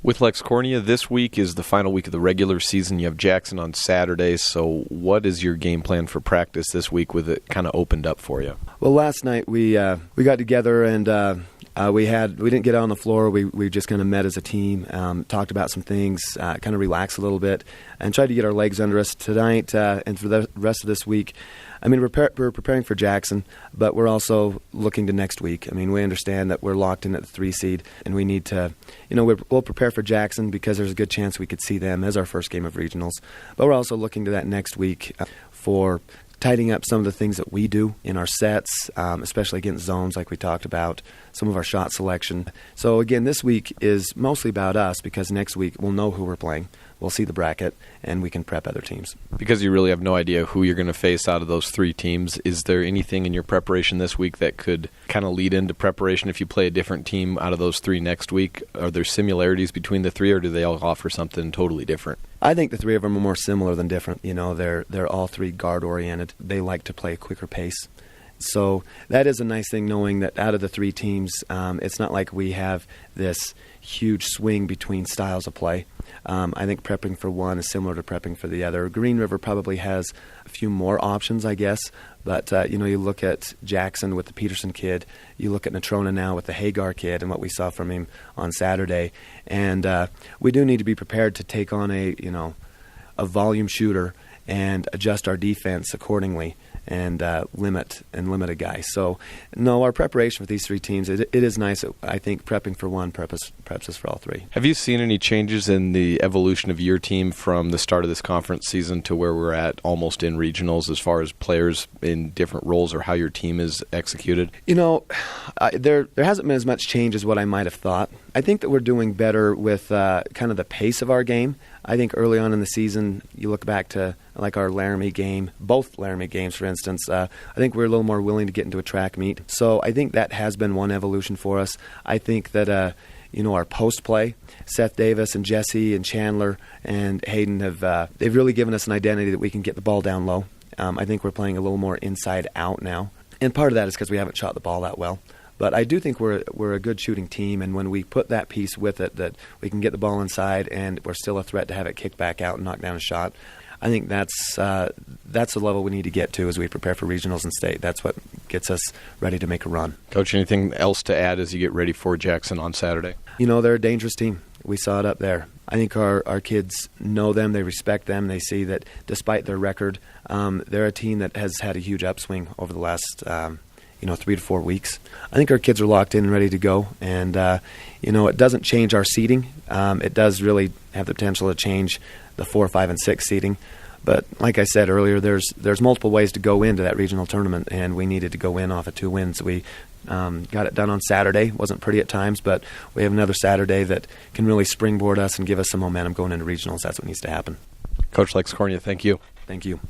With Lex Cornia, this week is the final week of the regular season. You have Jackson on Saturday, so what is your game plan for practice this week with it kind of opened up for you? Well, last night we got together and we didn't get out on the floor. We just kind of met as a team, talked about some things, kind of relaxed a little bit, and tried to get our legs under us tonight and for the rest of this week. I mean, we're preparing for Jackson, but we're also looking to next week. I mean, we understand that we're locked in at the 3 seed, and we need to, we'll prepare for Jackson because there's a good chance we could see them as our first game of regionals. But we're also looking to that next week for tidying up some of the things that we do in our sets, especially against zones like we talked about, some of our shot selection. So again, this week is mostly about us because next week we'll know who we're playing. We'll see the bracket, and we can prep other teams. Because you really have no idea who you're going to face out of those 3 teams, is there anything in your preparation this week that could kind of lead into preparation if you play a different team out of those 3 next week? Are there similarities between the 3, or do they all offer something totally different? I think the 3 of them are more similar than different. They're all 3 guard-oriented. They like to play a quicker pace. So that is a nice thing, knowing that out of the 3 teams, it's not like we have this huge swing between styles of play. I think prepping for one is similar to prepping for the other. Green River probably has a few more options, I guess. But, you look at Jackson with the Peterson kid. You look at Natrona now with the Hagar kid and what we saw from him on Saturday. And we do need to be prepared to take on a volume shooter and adjust our defense accordingly and limit a guy. So, no, our preparation for these 3 teams, it is nice. I think prepping for one preps us for all 3. Have you seen any changes in the evolution of your team from the start of this conference season to where we're at almost in regionals as far as players in different roles or how your team is executed? There hasn't been as much change as what I might have thought. I think that we're doing better with kind of the pace of our game. I think early on in the season, you look back to like our Laramie game, both Laramie games, for instance, I think we're a little more willing to get into a track meet. So I think that has been one evolution for us. I think that, our post play, Seth Davis and Jesse and Chandler and Hayden they've really given us an identity that we can get the ball down low. I think we're playing a little more inside out now. And part of that is because we haven't shot the ball that well. But I do think we're a good shooting team, and when we put that piece with it, that we can get the ball inside and we're still a threat to have it kicked back out and knock down a shot, I think that's the level we need to get to as we prepare for regionals and state. That's what gets us ready to make a run. Coach, anything else to add as you get ready for Jackson on Saturday? They're a dangerous team. We saw it up there. I think our kids know them. They respect them. They see that despite their record, they're a team that has had a huge upswing over the last 3 to 4 weeks. I think our kids are locked in and ready to go. And, it doesn't change our seeding. It does really have the potential to change the 4, 5, and 6 seeding. But like I said earlier, there's multiple ways to go into that regional tournament, and we needed to go in off of 2 wins. We got it done on Saturday. It wasn't pretty at times, but we have another Saturday that can really springboard us and give us some momentum going into regionals. That's what needs to happen. Coach Lex Cornia, thank you. Thank you.